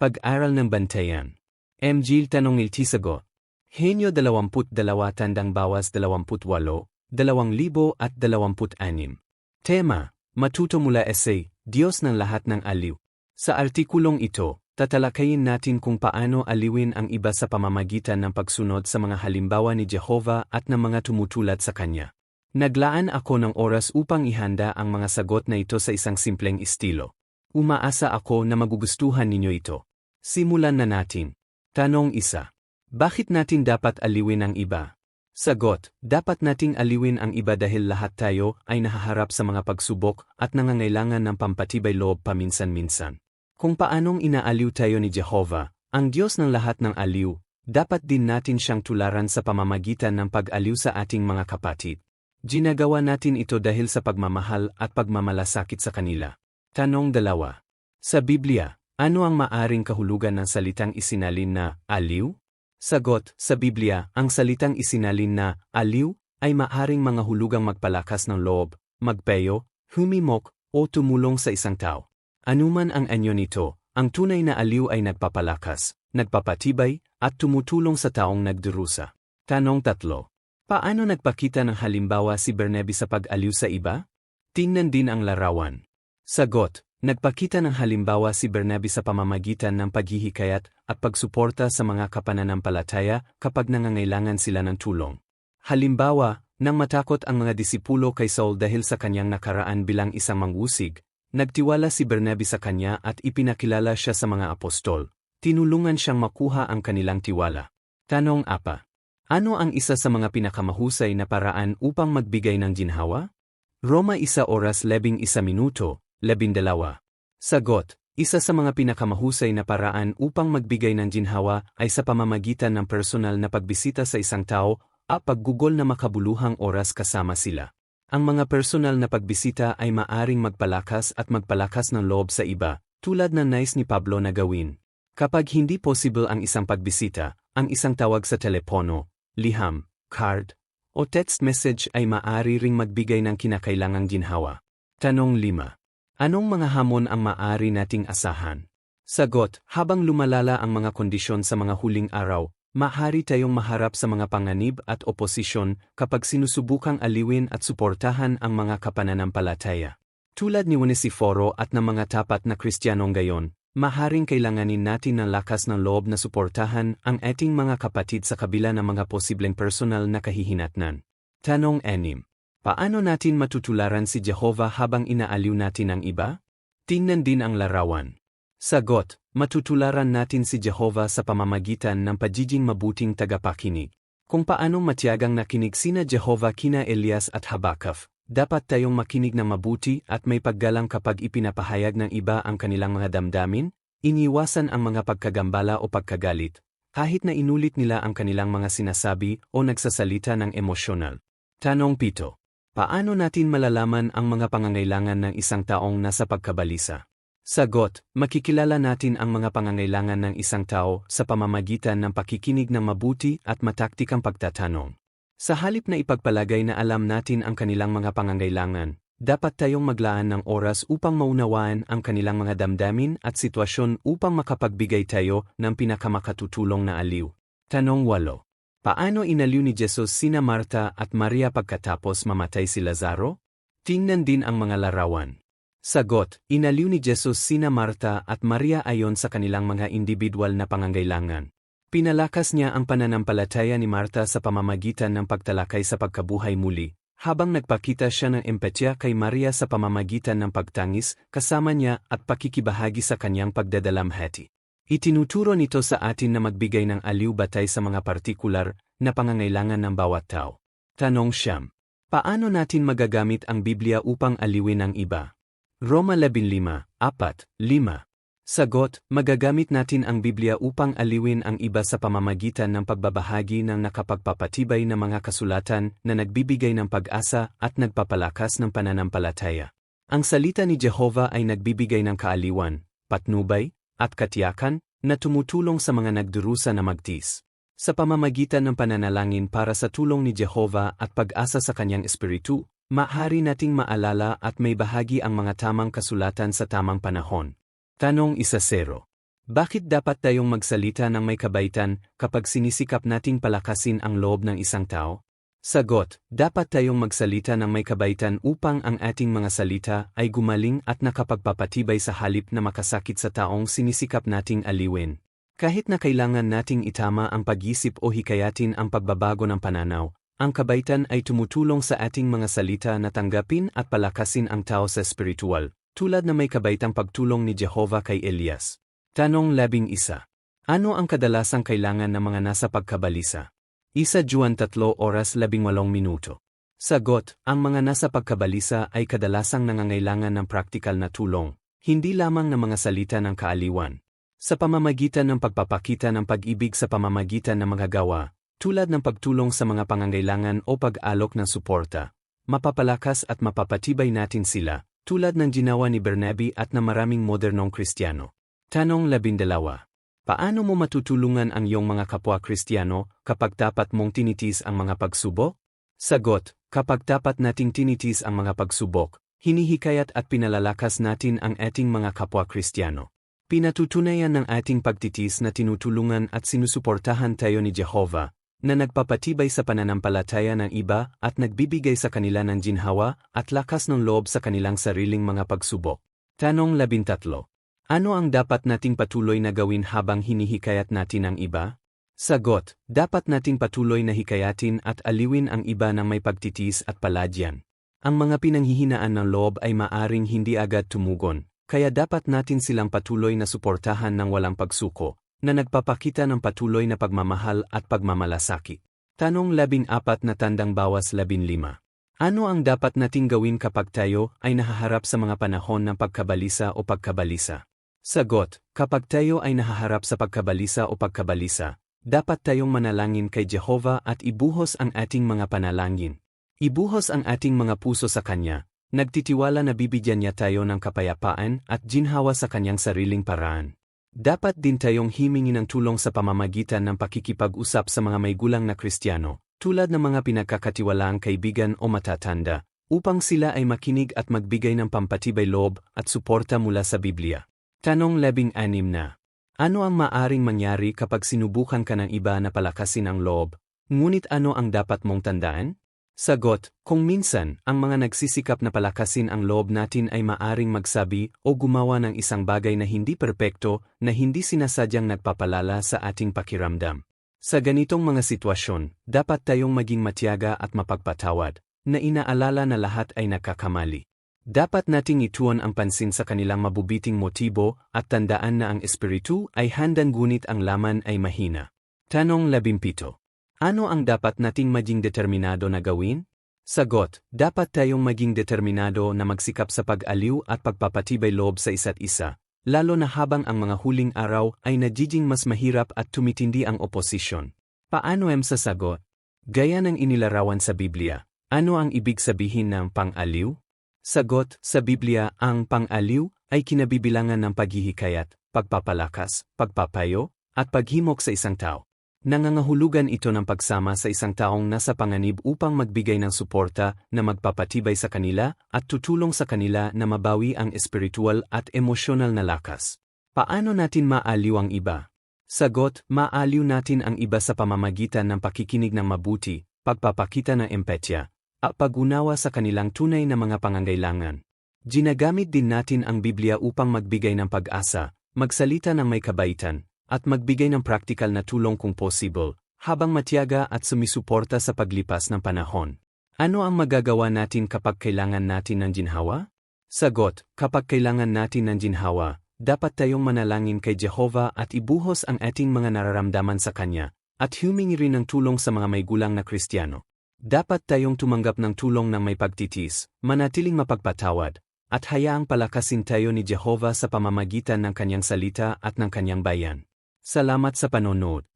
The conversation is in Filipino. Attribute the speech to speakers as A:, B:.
A: Pag-aral ng bantayan. MG Tanong Iltisagot. Henyo 22 tandang bawas 28, 2026. Tema, matuto mula essay, Diyos ng lahat ng aliw. Sa artikulong ito, tatalakayin natin kung paano aliwin ang iba sa pamamagitan ng pagsunod sa mga halimbawa ni Jehovah at ng mga tumutulad sa Kanya. Naglaan ako ng oras upang ihanda ang mga sagot na ito sa isang simpleng estilo. Umaasa ako na magugustuhan ninyo ito. Simulan na natin. Tanong 1. Bakit natin dapat aliwin ang iba? Sagot, dapat nating aliwin ang iba dahil lahat tayo ay nahaharap sa mga pagsubok at nangangailangan ng pampatibay loob paminsan-minsan. Kung paanong inaaliw tayo ni Jehovah, ang Diyos ng lahat ng aliw, dapat din natin siyang tularan sa pamamagitan ng pag-aliw sa ating mga kapatid. Ginagawa natin ito dahil sa pagmamahal at pagmamalasakit sa kanila. Tanong 2. Sa Biblia, ano ang maaring kahulugan ng salitang isinalin na aliw? Sagot, sa Biblia, ang salitang isinalin na aliw ay maaring mga hulugang magpalakas ng loob, magpayo, humimok, o tumulong sa isang tao. Anuman ang anyo nito, ang tunay na aliw ay nagpapalakas, nagpapatibay, at tumutulong sa taong nagdurusa. Tanong 3. Paano nagpakita ng halimbawa si Bernabe sa pag-aliw sa iba? Tingnan din ang larawan. Sagot, nagpakita ng halimbawa si Bernabe sa pamamagitan ng paghihikayat at pagsuporta sa mga kapananampalataya kapag nangangailangan sila ng tulong. Halimbawa, nang matakot ang mga disipulo kay Saul dahil sa kanyang nakaraan bilang isang mangusig, nagtiwala si Bernabe sa kanya at ipinakilala siya sa mga apostol. Tinulungan siyang makuha ang kanilang tiwala. Tanong 4. Ano ang isa sa mga pinakamahusay na paraan upang magbigay ng ginhawa? Roma 1 oras 11 minuto, 12. Sagot, isa sa mga pinakamahusay na paraan upang magbigay ng ginhawa ay sa pamamagitan ng personal na pagbisita sa isang tao at paggugol na makabuluhang oras kasama sila. Ang mga personal na pagbisita ay maaring magpalakas at magpalakas ng loob sa iba, tulad ng nais ni Pablo na gawin. Kapag hindi possible ang isang pagbisita, ang isang tawag sa telepono, liham, card, o text message ay maaari ring magbigay ng kinakailangang ginhawa. Tanong 5. Anong mga hamon ang maaari nating asahan? Sagot, habang lumalala ang mga kondisyon sa mga huling araw, maaari tayong maharap sa mga panganib at oposisyon kapag sinusubukang aliwin at suportahan ang mga kapananampalataya. Tulad ni Onesiforo at ng mga tapat na Kristiyanong gayon, maaaring kailanganin natin ng lakas ng loob na suportahan ang ating mga kapatid sa kabila ng mga posibleng personal na kahihinatnan. Tanong 6. Paano natin matutularan si Jehovah habang inaaliw natin ang iba? Tingnan din ang larawan. Sagot, matutularan natin si Jehovah sa pamamagitan ng pagiging mabuting tagapakinig. Kung paanong matiyagang nakinig sina Jehovah kina Elias at Habakuk, dapat tayong makinig ng mabuti at may paggalang kapag ipinapahayag ng iba ang kanilang mga damdamin, iniwasan ang mga pagkagambala o pagkagalit, kahit na inulit nila ang kanilang mga sinasabi o nagsasalita ng emosyonal. Tanong 7. Paano natin malalaman ang mga pangangailangan ng isang taong nasa pagkabalisa? Sagot, makikilala natin ang mga pangangailangan ng isang tao sa pamamagitan ng pakikinig ng mabuti at mataktikang pagtatanong. Sa halip na ipagpalagay na alam natin ang kanilang mga pangangailangan, dapat tayong maglaan ng oras upang maunawaan ang kanilang mga damdamin at sitwasyon upang makapagbigay tayo ng pinakamakatutulong na aliw. Tanong 8. Paano inaliw ni Jesus sina Marta at Maria pagkatapos mamatay si Lazaro? Tingnan din ang mga larawan. Sagot, inaliw ni Jesus sina Marta at Maria ayon sa kanilang mga individual na pangangailangan. Pinalakas niya ang pananampalataya ni Marta sa pamamagitan ng pagtalakay sa pagkabuhay muli, habang nagpakita siya ng empatya kay Maria sa pamamagitan ng pagtangis, kasama niya at pakikibahagi sa kanyang pagdadalamhati. Itinuturo nito sa atin na magbigay ng aliw batay sa mga partikular na pangangailangan ng bawat tao. Tanong 9. Paano natin magagamit ang Biblia upang aliwin ang iba? Roma 15:4-5. Sagot, magagamit natin ang Biblia upang aliwin ang iba sa pamamagitan ng pagbabahagi ng nakapagpapatibay na mga kasulatan na nagbibigay ng pag-asa at nagpapalakas ng pananampalataya. Ang salita ni Jehovah ay nagbibigay ng kaaliwan, patnubay, at katiyakan na tumutulong sa mga nagdurusa na magtiis. Sa pamamagitan ng pananalangin para sa tulong ni Jehovah at pag-asa sa kanyang espiritu, maaari nating maalala at may bahagi ang mga tamang kasulatan sa tamang panahon. Tanong 1-0. Bakit dapat tayong magsalita ng may kabaitan kapag sinisikap nating palakasin ang loob ng isang tao? Sagot, dapat tayong magsalita ng may kabaitan upang ang ating mga salita ay gumaling at nakapagpapatibay sa halip na makasakit sa taong sinisikap nating aliwin. Kahit na kailangan nating itama ang pag-isip o hikayatin ang pagbabago ng pananaw, ang kabaitan ay tumutulong sa ating mga salita na tanggapin at palakasin ang tao sa espiritual, tulad na may kabaitang pagtulong ni Jehovah kay Elias. Tanong 11. Ano ang kadalasang kailangan ng mga nasa pagkabalisa? 1 Juan 3:18. Sagot, ang mga nasa pagkabalisa ay kadalasang nangangailangan ng praktikal na tulong, hindi lamang ng mga salita ng kaaliwan. Sa pamamagitan ng pagpapakita ng pag-ibig sa pamamagitan ng mga gawa, tulad ng pagtulong sa mga pangangailangan o pag-alok ng suporta, mapapalakas at mapapatibay natin sila, tulad ng ginawa ni Bernabe at ng maraming modernong Kristiyano. Tanong 12. Paano mo matutulungan ang iyong mga kapwa Kristiyano kapag dapat mong tinitis ang mga pagsubok? Sagot, kapag dapat nating tinitis ang mga pagsubok, hinihikayat at pinalalakas natin ang ating mga kapwa Kristiyano. Pinatutunayan ng ating pagtitis na tinutulungan at sinusuportahan tayo ni Jehovah, na nagpapatibay sa pananampalataya ng iba at nagbibigay sa kanila ng ginhawa at lakas ng loob sa kanilang sariling mga pagsubok. Tanong 13. Ano ang dapat nating patuloy na gawin habang hinihikayat natin ang iba? Sagot, dapat nating patuloy na hikayatin at aliwin ang iba ng may pagtitis at paladyan. Ang mga pinanghihinaan ng loob ay maaring hindi agad tumugon, kaya dapat natin silang patuloy na suportahan ng walang pagsuko, na nagpapakita ng patuloy na pagmamahal at pagmamalasakit. Tanong 14 na tandang bawas 15. Ano ang dapat nating gawin kapag tayo ay nahaharap sa mga panahon ng pagkabalisa o pagkabalisa? Sagot, kapag tayo ay nahaharap sa pagkabalisa o pagkabalisa, dapat tayong manalangin kay Jehovah at ibuhos ang ating mga panalangin. Ibuhos ang ating mga puso sa Kanya, nagtitiwala na bibigyan niya tayo ng kapayapaan at ginhawa sa Kanyang sariling paraan. Dapat din tayong himingi ng tulong sa pamamagitan ng pakikipag-usap sa mga may gulang na Kristiyano, tulad ng mga pinagkakatiwalaang kaibigan o matatanda, upang sila ay makinig at magbigay ng pampatibay loob at suporta mula sa Biblia. Tanong 16 na. Ano ang maaring mangyari kapag sinubukan ka ng iba na palakasin ang loob, ngunit ano ang dapat mong tandaan? Sagot, kung minsan, ang mga nagsisikap na palakasin ang loob natin ay maaring magsabi o gumawa ng isang bagay na hindi perpekto na hindi sinasadyang nagpapalala sa ating pakiramdam. Sa ganitong mga sitwasyon, dapat tayong maging matiyaga at mapagpatawad, na inaalala na lahat ay nakakamali. Dapat nating ituon ang pansin sa kanilang mabubiting motibo at tandaan na ang espiritu ay handang ngunit ang laman ay mahina. Tanong 17. Ano ang dapat nating maging determinado na gawin? Sagot, dapat tayong maging determinado na magsikap sa pag-aliw at pagpapatibay loob sa isa't isa, lalo na habang ang mga huling araw ay nagiging mas mahirap at tumitindi ang oposisyon. Paano sa sagot? Gaya ng inilarawan sa Biblia, ano ang ibig sabihin ng pang-aliw? Sagot, sa Biblia, ang pang-aliw ay kinabibilangan ng paghihikayat, pagpapalakas, pagpapayo, at paghimok sa isang tao. Nangangahulugan ito ng pagsama sa isang taong nasa panganib upang magbigay ng suporta na magpapatibay sa kanila at tutulong sa kanila na mabawi ang espiritual at emosyonal na lakas. Paano natin maaliw ang iba? Sagot, maaliw natin ang iba sa pamamagitan ng pakikinig ng mabuti, pagpapakita ng empatya, at pag-unawa sa kanilang tunay na mga pangangailangan. Ginagamit din natin ang Biblia upang magbigay ng pag-asa, magsalita ng may kabaitan, at magbigay ng praktikal na tulong kung possible, habang matiyaga at sumisuporta sa paglipas ng panahon. Ano ang magagawa natin kapag kailangan natin ng ginhawa? Sagot, kapag kailangan natin ng ginhawa, dapat tayong manalangin kay Jehovah at ibuhos ang ating mga nararamdaman sa Kanya, at humingi rin ng tulong sa mga may gulang na Kristiyano. Dapat tayong tumanggap ng tulong ng may pagtitis, manatiling mapagpatawad, at hayaang palakasin tayo ni Jehovah sa pamamagitan ng Kanyang salita at ng Kanyang bayan. Salamat sa panonood.